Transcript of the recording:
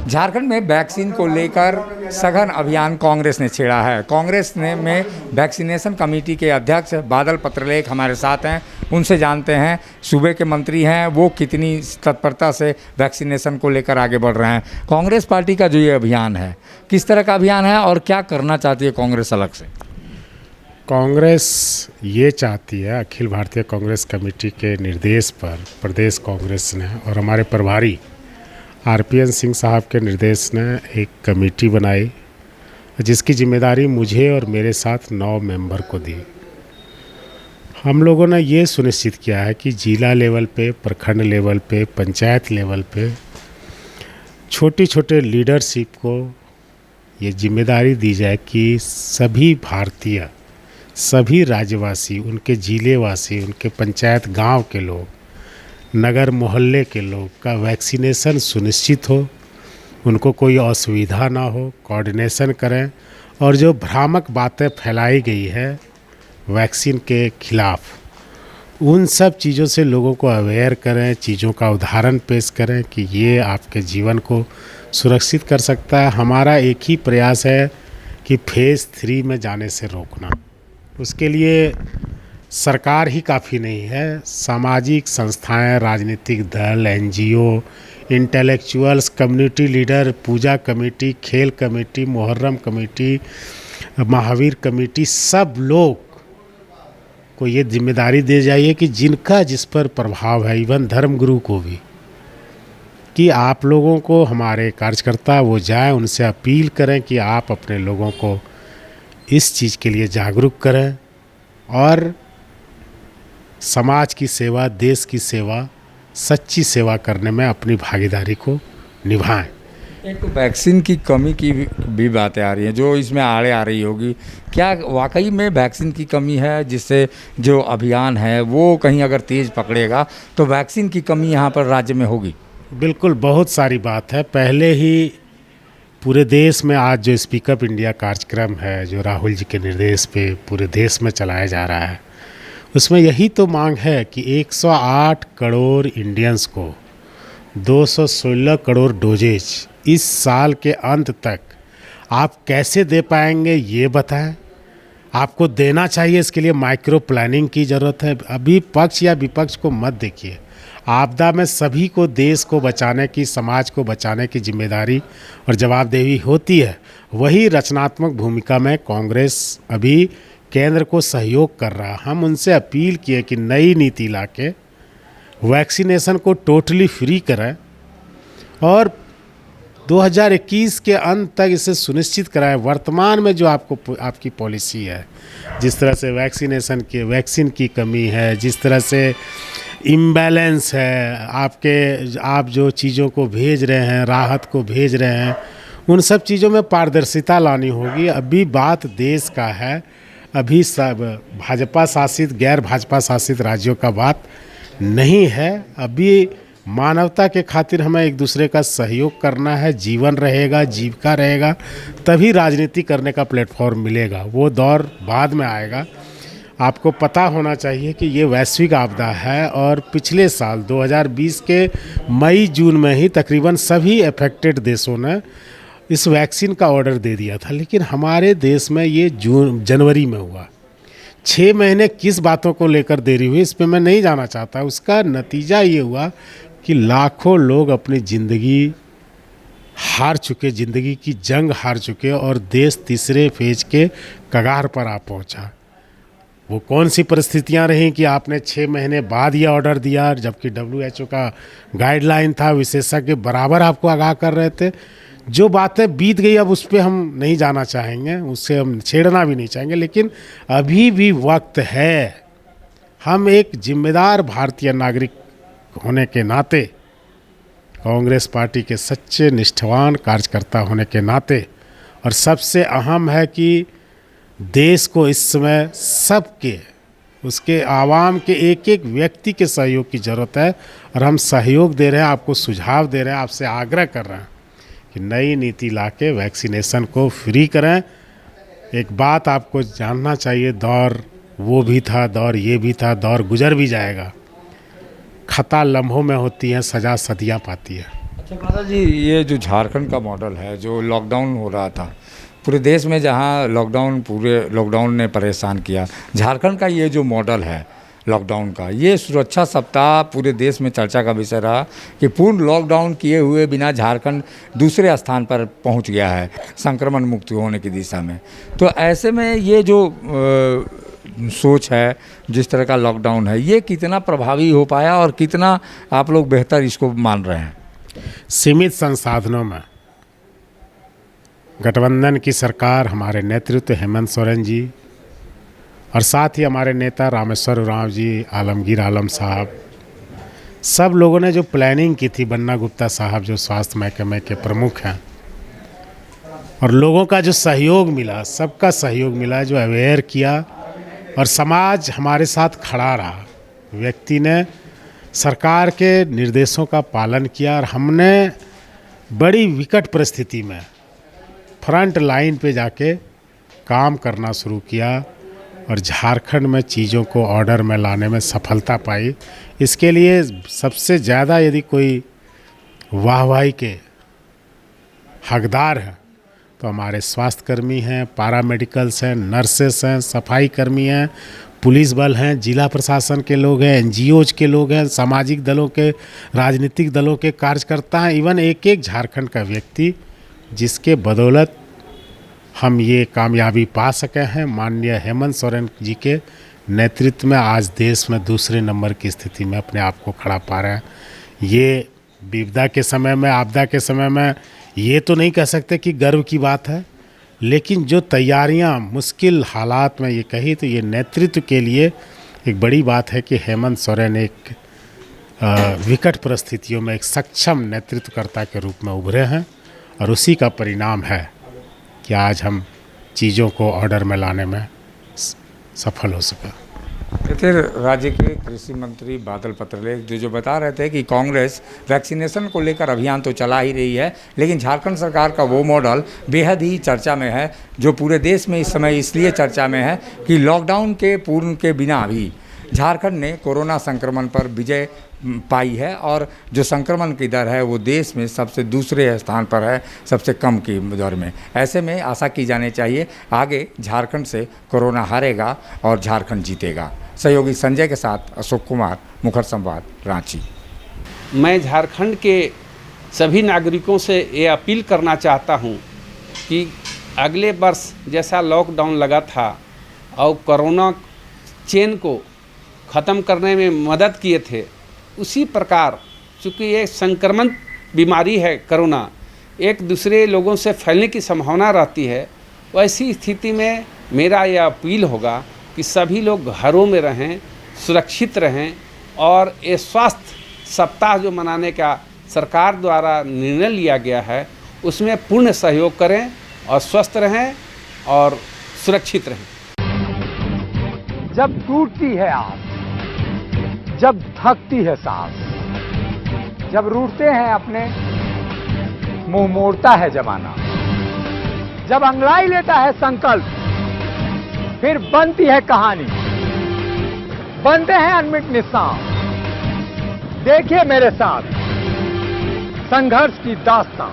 झारखंड में वैक्सीन को लेकर सघन अभियान कांग्रेस ने छेड़ा है। कांग्रेस ने में वैक्सीनेशन कमेटी के अध्यक्ष बादल पत्रलेख हमारे साथ हैं। उनसे जानते हैं सूबे के मंत्री हैं वो कितनी तत्परता से वैक्सीनेशन को लेकर आगे बढ़ रहे हैं। कांग्रेस पार्टी का जो ये अभियान है किस तरह का अभियान है और क्या करना चाहती है कांग्रेस अलग से? कांग्रेस ये चाहती है, अखिल भारतीय कांग्रेस कमेटी के निर्देश पर प्रदेश कांग्रेस ने और हमारे प्रभारी आरपीएन सिंह साहब के निर्देश ने एक कमेटी बनाई जिसकी जिम्मेदारी मुझे और मेरे साथ 9 मेंबर को दी। हम लोगों ने ये सुनिश्चित किया है कि जिला लेवल पे, प्रखंड लेवल पे, पंचायत लेवल पे छोटी छोटे लीडरशिप को ये जिम्मेदारी दी जाए कि सभी भारतीय, सभी राज्यवासी, उनके जिलेवासी, उनके पंचायत गांव के लोग, नगर मोहल्ले के लोग का वैक्सीनेशन सुनिश्चित हो, उनको कोई असुविधा ना हो, कोऑर्डिनेशन करें और जो भ्रामक बातें फैलाई गई है वैक्सीन के खिलाफ, उन सब चीज़ों से लोगों को अवेयर करें, चीज़ों का उदाहरण पेश करें कि ये आपके जीवन को सुरक्षित कर सकता है। हमारा एक ही प्रयास है कि फेज़ 3 में जाने से रोकना। उसके लिए सरकार ही काफ़ी नहीं है, सामाजिक संस्थाएं, राजनीतिक दल, एनजीओ, इंटेलेक्चुअल्स, कम्युनिटी लीडर, पूजा कमेटी, खेल committee, Muharram committee, Mahavir committee, सब लोग को ये जिम्मेदारी दी जाइए कि जिनका जिस पर प्रभाव है, इवन धर्मगुरु को भी, कि आप लोगों को, हमारे कार्यकर्ता वो जाएं, उनसे अपील करें कि आप अपने लोगों को इस चीज़ के लिए जागरूक करें और समाज की सेवा, देश की सेवा, सच्ची सेवा करने में अपनी भागीदारी को निभाएं। एक तो वैक्सीन की कमी की भी बातें आ रही हैं जो इसमें आड़े आ रही होगी। क्या वाकई में वैक्सीन की कमी है जिससे जो अभियान है वो कहीं अगर तेज़ पकड़ेगा तो वैक्सीन की कमी यहाँ पर राज्य में होगी? बिल्कुल, बहुत सारी बात है। पहले ही पूरे देश में आज जो स्पीकअप इंडिया कार्यक्रम है जो राहुल जी के निर्देश पे पूरे देश में चलाया जा रहा है, उसमें यही तो मांग है कि 108 करोड़ इंडियंस को 216 करोड़ डोजेज इस साल के अंत तक आप कैसे दे पाएंगे ये बताएं। आपको देना चाहिए, इसके लिए माइक्रो प्लानिंग की ज़रूरत है। अभी पक्ष या विपक्ष को मत देखिए, आपदा में सभी को, देश को बचाने की, समाज को बचाने की जिम्मेदारी और जवाबदेही होती है। वही रचनात्मक भूमिका में कांग्रेस अभी केंद्र को सहयोग कर रहा है। हम उनसे अपील किए कि नई नीति लाके वैक्सीनेशन को टोटली फ्री करें और 2021 के अंत तक इसे सुनिश्चित कराएं। वर्तमान में जो आपकी पॉलिसी है, जिस तरह से वैक्सीन की कमी है, जिस तरह से इम्बैलेंस है, आप जो चीज़ों को भेज रहे हैं, राहत को भेज रहे हैं, उन सब चीज़ों में पारदर्शिता लानी होगी। अभी बात देश का है, अभी सब भाजपा शासित, गैर भाजपा शासित राज्यों का बात नहीं है। अभी मानवता के खातिर हमें एक दूसरे का सहयोग करना है। जीवन रहेगा, जीविका रहेगा, तभी राजनीति करने का प्लेटफॉर्म मिलेगा। वो दौर बाद में आएगा। आपको पता होना चाहिए कि ये वैश्विक आपदा है और पिछले साल 2020 के मई जून में ही तकरीबन सभी अफेक्टेड देशों ने इस वैक्सीन का ऑर्डर दे दिया था, लेकिन हमारे देश में ये जनवरी में हुआ। 6 महीने किस बातों को लेकर देरी हुई इस पर मैं नहीं जाना चाहता। उसका नतीजा ये हुआ कि लाखों लोग अपनी ज़िंदगी हार चुके, ज़िंदगी की जंग हार चुके और देश तीसरे फेज के कगार पर आ पहुंचा। वो कौन सी परिस्थितियां रहीं कि आपने 6 महीने बाद ये ऑर्डर दिया, जबकि WHO का गाइडलाइन था, विशेषज्ञ बराबर आपको आगाह कर रहे थे। जो बातें बीत गई अब उस पर हम नहीं जाना चाहेंगे, उससे हम छेड़ना भी नहीं चाहेंगे, लेकिन अभी भी वक्त है। हम एक जिम्मेदार भारतीय नागरिक होने के नाते, कांग्रेस पार्टी के सच्चे निष्ठावान कार्यकर्ता होने के नाते, और सबसे अहम है कि देश को इस समय सबके, उसके आवाम के एक एक व्यक्ति के सहयोग की ज़रूरत है और हम सहयोग दे रहे हैं, आपको सुझाव दे रहे हैं, आपसे आग्रह कर रहे हैं कि नई नीति लाके वैक्सीनेशन को फ्री करें। एक बात आपको जानना चाहिए, दौर वो भी था, दौर ये भी था, दौर गुजर भी जाएगा। खता लम्हों में होती है, सजा सदियां पाती है। अच्छा माता जी, ये जो झारखंड का मॉडल है, जो लॉकडाउन हो रहा था पूरे देश में, जहां पूरे लॉकडाउन ने परेशान किया, झारखंड का ये जो मॉडल है लॉकडाउन का, ये सुरक्षा सप्ताह पूरे देश में चर्चा का विषय रहा कि पूर्ण लॉकडाउन किए हुए बिना झारखंड दूसरे स्थान पर पहुंच गया है संक्रमण मुक्त होने की दिशा में। तो ऐसे में ये जो सोच है, जिस तरह का लॉकडाउन है, ये कितना प्रभावी हो पाया और कितना आप लोग बेहतर इसको मान रहे हैं? सीमित संसाधनों में गठबंधन की सरकार, हमारे नेतृत्व हेमंत सोरेन जी और साथ ही हमारे नेता रामेश्वर उरांव जी, आलमगीर आलम साहब, सब लोगों ने जो प्लानिंग की थी, बन्ना गुप्ता साहब जो स्वास्थ्य महकमे के प्रमुख हैं, और लोगों का जो सहयोग मिला, सबका सहयोग मिला, जो अवेयर किया और समाज हमारे साथ खड़ा रहा। व्यक्ति ने सरकार के निर्देशों का पालन किया और हमने बड़ी विकट परिस्थिति में फ्रंट लाइन पे जाके काम करना शुरू किया और झारखंड में चीज़ों को ऑर्डर में लाने में सफलता पाई। इसके लिए सबसे ज़्यादा यदि कोई वाहवाही के हकदार हैं तो हमारे स्वास्थ्यकर्मी हैं, पैरामेडिकल्स हैं, नर्सेस हैं, सफाई कर्मी हैं, पुलिस बल हैं, जिला प्रशासन के लोग हैं, एनजीओज के लोग हैं, सामाजिक दलों के, राजनीतिक दलों के कार्यकर्ता हैं, इवन एक एक झारखंड का व्यक्ति, जिसके बदौलत हम ये कामयाबी पा सके हैं। माननीय हेमंत सोरेन जी के नेतृत्व में आज देश में दूसरे नंबर की स्थिति में अपने आप को खड़ा पा रहे हैं। ये विपदा के समय में, आपदा के समय में ये तो नहीं कह सकते कि गर्व की बात है, लेकिन जो तैयारियां मुश्किल हालात में ये कही, तो ये नेतृत्व के लिए एक बड़ी बात है कि हेमंत सोरेन एक विकट परिस्थितियों में एक सक्षम नेतृत्वकर्ता के रूप में उभरे हैं और उसी का परिणाम है कि आज हम चीज़ों को ऑर्डर में लाने में सफल हो सका। फिर राज्य के कृषि मंत्री बादल पत्रलेख जो बता रहे थे कि कांग्रेस वैक्सीनेशन को लेकर अभियान तो चला ही रही है, लेकिन झारखंड सरकार का वो मॉडल बेहद ही चर्चा में है, जो पूरे देश में इस समय इसलिए चर्चा में है कि लॉकडाउन के पूर्ण के बिना भी झारखंड ने कोरोना संक्रमण पर विजय पाई है और जो संक्रमण की दर है वो देश में सबसे दूसरे स्थान पर है, सबसे कम की दर में। ऐसे में आशा की जानी चाहिए आगे झारखंड से कोरोना हारेगा और झारखंड जीतेगा। सहयोगी संजय के साथ अशोक कुमार, मुखर संवाद, रांची। मैं झारखंड के सभी नागरिकों से ये अपील करना चाहता हूँ कि अगले वर्ष जैसा लॉकडाउन लगा था और कोरोना चेन को ख़त्म करने में मदद किए थे, उसी प्रकार चूँकि ये संक्रमण बीमारी है कोरोना, एक दूसरे लोगों से फैलने की संभावना रहती है, वैसी स्थिति में मेरा यह अपील होगा कि सभी लोग घरों में रहें, सुरक्षित रहें और ये स्वास्थ्य सप्ताह जो मनाने का सरकार द्वारा निर्णय लिया गया है उसमें पूर्ण सहयोग करें और स्वस्थ रहें और सुरक्षित रहें। जब टूटती है आस, जब थकती है सांस, जब रूठते हैं अपने, मुंह मोड़ता है जमाना, जब अंगड़ाई लेता है संकल्प, फिर बनती है कहानी, बनते हैं अनमिट निशान। देखिए मेरे साथ संघर्ष की दास्तां।